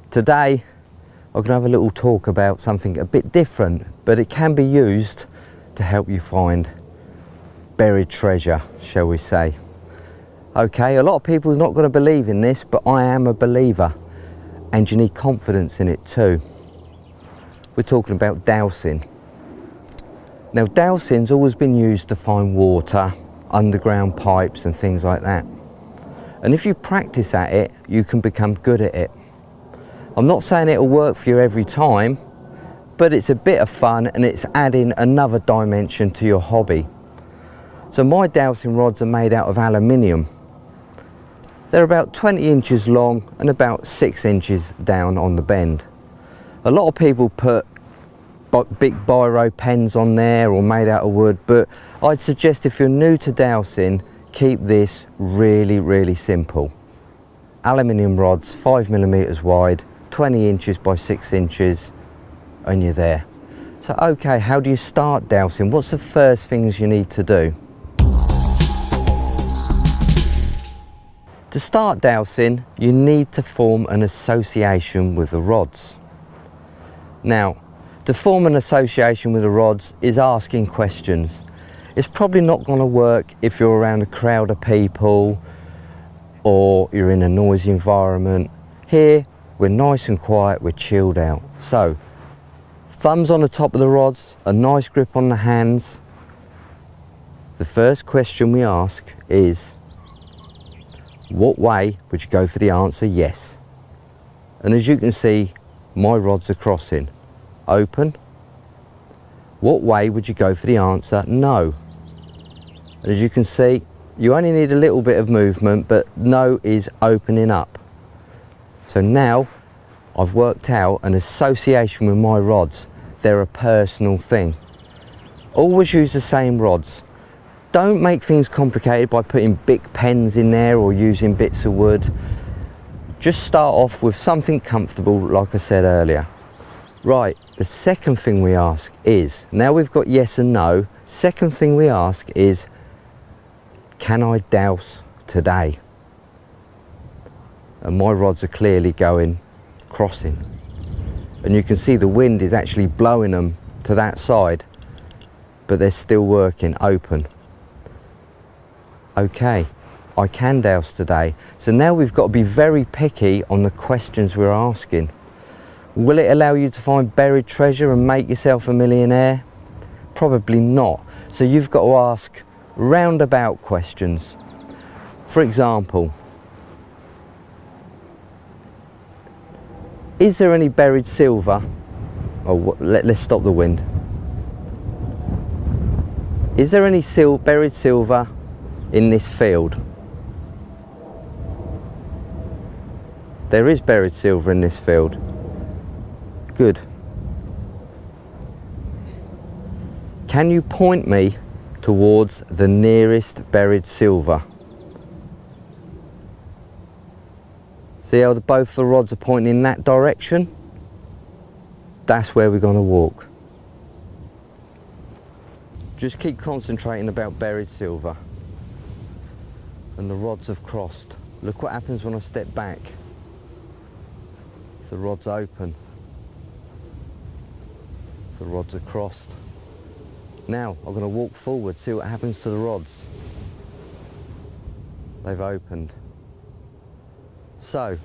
Today I'm going to have a little talk about something a bit different, but it can be used to help you find buried treasure, shall we say. Okay, a lot of people are not going to believe in this, but I am a believer, and you need confidence in it too. We're talking about dowsing. Now, dowsing's always been used to find water, underground pipes and things like that. And if you practice at it, you can become good at it. I'm not saying it'll work for you every time, but it's a bit of fun and it's adding another dimension to your hobby. So my dowsing rods are made out of aluminium. They're about 20 inches long and about 6 inches down on the bend. A lot of people put big biro pens on there or made out of wood, but I'd suggest if you're new to dowsing, keep this really simple. Aluminium rods, 5mm wide, 20 inches by 6 inches, and you're there. So okay, how do you start dowsing? What's the first things you need to do? To start dowsing, you need to form an association with the rods. Now, to form an association with the rods is asking questions. It's probably not going to work if you're around a crowd of people or you're in a noisy environment. Here, we're nice and quiet, we're chilled out. So, thumbs on the top of the rods, a nice grip on the hands. The first question we ask is, what way would you go for the answer yes? And as you can see, my rods are crossing. Open. What way would you go for the answer no? And as you can see, you only need a little bit of movement, but no is opening up. So now I've worked out an association with my rods. They're a personal thing. Always use the same rods. Don't make things complicated by putting big pens in there or using bits of wood. Just start off with something comfortable, like I said earlier. Right, the second thing we ask is, now we've got yes and no, second thing we ask is, can I douse today? And my rods are clearly going crossing. And you can see the wind is actually blowing them to that side, but they're still working open. Okay, I can douse today. So now we've got to be very picky on the questions we're asking. Will it allow you to find buried treasure and make yourself a millionaire? Probably not. So you've got to ask roundabout questions. For example, is there any buried silver? Oh, let's stop the wind. Is there any buried silver in this field? There is buried silver in this field. Good. Can you point me towards the nearest buried silver? See how both the rods are pointing in that direction? That's where we're going to walk. Just keep concentrating about buried silver. And the rods have crossed. Look what happens when I step back. The rods open. The rods are crossed. Now I'm going to walk forward, see what happens to the rods. They've opened. So,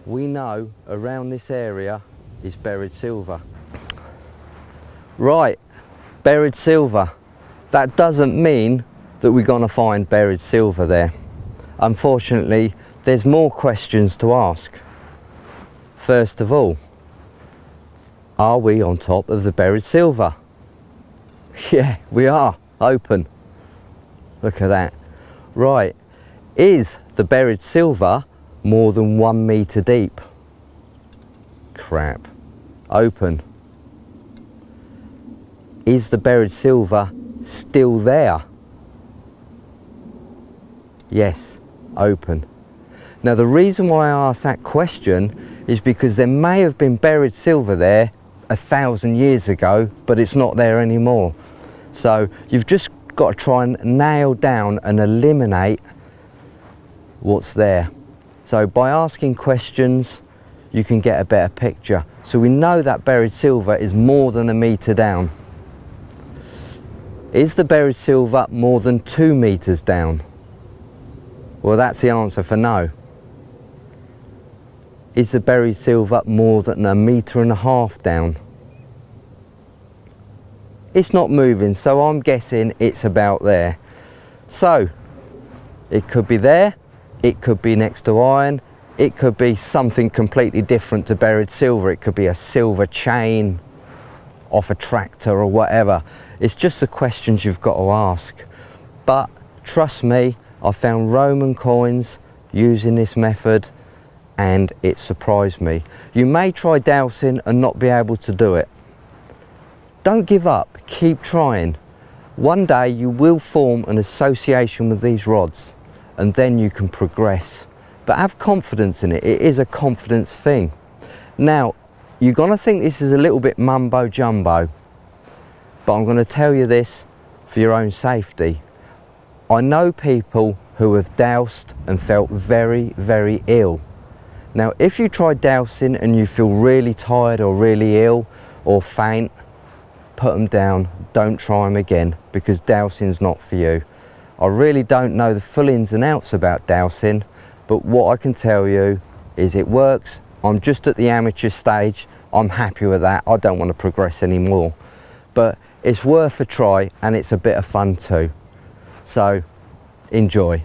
we know around this area is buried silver. Right, buried silver. That doesn't mean that we're going to find buried silver there. Unfortunately, there's more questions to ask. First of all, are we on top of the buried silver? Yeah, we are. Open. Look at that. Right, is the buried silver more than 1 meter deep? Crap. Open. Is the buried silver still there? Yes. Open. Now the reason why I asked that question is because there may have been buried silver there 1,000 years ago, but it's not there anymore. So you've just got to try and nail down and eliminate what's there. So by asking questions, you can get a better picture. So we know that buried silver is more than 1 metre down. Is the buried silver more than 2 metres down? Well, that's the answer for no. Is the buried silver more than 1.5 metres down? It's not moving, so I'm guessing it's about there. So it could be there, it could be next to iron, it could be something completely different to buried silver. It could be a silver chain off a tractor or whatever. It's just the questions you've got to ask. But trust me, I found Roman coins using this method and it surprised me. You may try dowsing and not be able to do it. Don't give up, keep trying. One day you will form an association with these rods and then you can progress. But have confidence in it, it is a confidence thing. Now, you're gonna think this is a little bit mumbo jumbo, but I'm gonna tell you this for your own safety. I know people who have dowsed and felt very, very ill. Now, if you try dowsing and you feel really tired or really ill or faint, put them down, don't try them again, because dowsing's not for you. I really don't know the full ins and outs about dowsing, but what I can tell you is it works. I'm just at the amateur stage, I'm happy with that, I don't want to progress anymore. But it's worth a try and it's a bit of fun too. So, enjoy.